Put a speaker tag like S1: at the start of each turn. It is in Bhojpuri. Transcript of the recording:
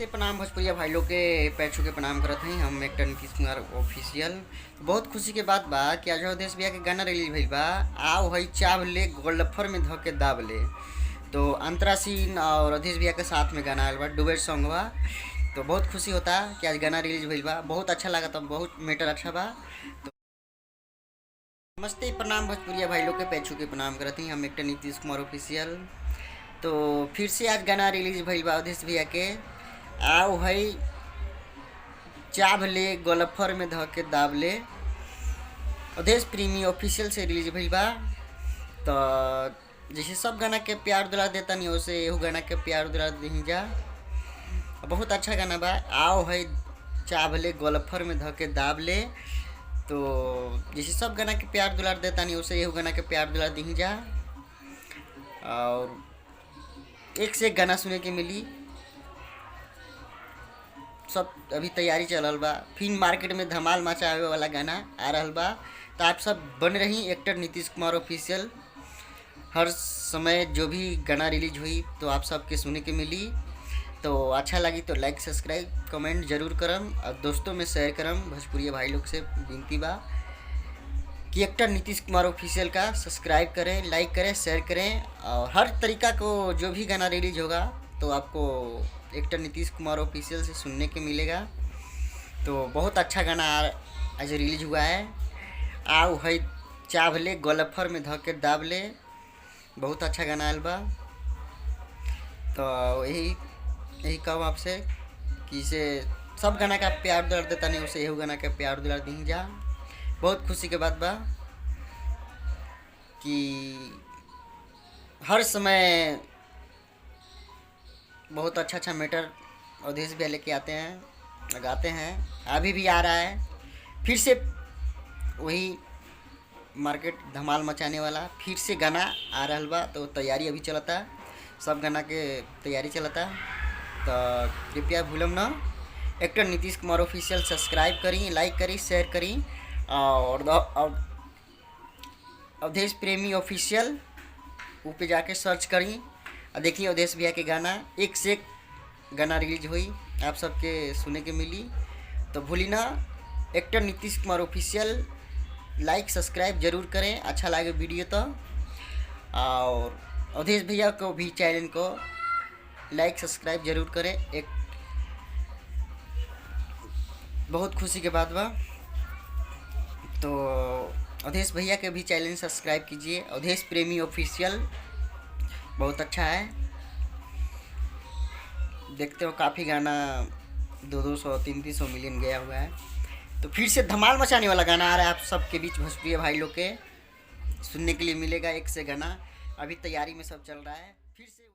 S1: नमस्ते प्रणाम भोजपुरिया भाई लोग के पैर छू के प्रणाम करत हैं हम एक्टर नीतीश कुमार ऑफिशियल। बहुत खुशी के बात बा कि आज अवधेश भैया के गाना रिलीज भइल बा। आओ हई चाव ले गोल्डफर में धके दाब ले। तो अंतरा सिंह और अवधेश भैया के साथ में गाना आयल बा, डुबेट सॉन्ग बा। तो बहुत खुशी होता कि आज गाना रिलीज भइल बा। बहुत अच्छा लगा, तो बहुत मैटर अच्छा बा। तो नमस्ते प्रणाम भोजपुरिया भाई लोग के पैर छू के प्रणाम करत हैं हम एक्टर नीतीश कुमार ऑफिशियल। तो फिर से आज गाना रिलीज भइल बा अवधेश भैया के। आओ हई चाभ ले गोल्फर में धके दाब ले। अवधेश प्रेमी ऑफिशियल से रिलीज भइल बा। तो जैसे सब गाना के प्यार दुलार देता नहीं, वैसे एहू गाना के प्यार दुलार दही जा। बहुत अच्छा गाना बा। आओ हई चाभ ले गोल्फर में धके दाब ले। तो जैसे सब गाना के प्यार दुलार देता नहीं, वैसे एहू गाना के प्यार दुलार दही जा। और एक से एक गाना सुने के मिली। सब अभी तैयारी चल बा, फिर मार्केट में धमाल मचावे वाला गाना आ रहा बा। तो आप सब बन रही एक्टर नीतीश कुमार ऑफिशियल। हर समय जो भी गाना रिलीज हुई तो आप सबके सुने के मिली। तो अच्छा लगी तो लाइक सब्सक्राइब कमेंट जरूर करम और दोस्तों में शेयर करम। भोजपुरिया भाई लोग से विनती बा कि एक्टर नीतीश कुमार ऑफिशियल का सब्सक्राइब करें, लाइक करें, शेयर करें। और हर तरीका को जो भी गाना रिलीज होगा तो आपको एक्टर नीतीश कुमार ऑफिशियल से सुनने के मिलेगा। तो बहुत अच्छा गाना आज रिलीज हुआ है। आओ हई चाभ ले गोल्फर में धके दाब ले। बहुत अच्छा गाना आयल बा। तो यही कहूँ आपसे कि इसे सब गाना का प्यार दुलार देता नहीं, उसे यही गाना का प्यार दुलार दी जा। बहुत खुशी के बात बा कि हर समय बहुत अच्छा अच्छा मैटर अवधेश भैया लेके आते हैं, लगाते हैं। अभी भी आ रहा है फिर से वही मार्केट धमाल मचाने वाला फिर से गाना आ रहा बा। तो तैयारी अभी चलता, सब गाना के तैयारी चलता। तो कृपया भूलम ना actor Nitish Kumar official subscribe करी, लाइक करी, शेयर करी। और अवधेश प्रेमी ऑफिशियल वो पे जाके सर्च करी और देखिए अवधेश भैया के गाना। एक से एक गाना रिलीज हुई, आप सबके सुने के मिली। तो भूली ना एक्टर नीतीश कुमार ऑफिशियल लाइक सब्सक्राइब जरूर करें, अच्छा लगे वीडियो तो। और अवधेश भैया को भी चैनल को लाइक सब्सक्राइब जरूर करें। एक बहुत खुशी के बात बा। तो अवधेश भैया के भी चैनल सब्सक्राइब कीजिए, अवधेश प्रेमी ऑफिशियल। बहुत अच्छा है, देखते हो काफ़ी गाना 200 300 मिलियन गया हुआ है। तो फिर से धमाल मचाने वाला गाना आ रहा है आप सबके बीच भोजपुरिया भाई लोग के सुनने के लिए मिलेगा। एक से गाना अभी तैयारी में सब चल रहा है फिर से।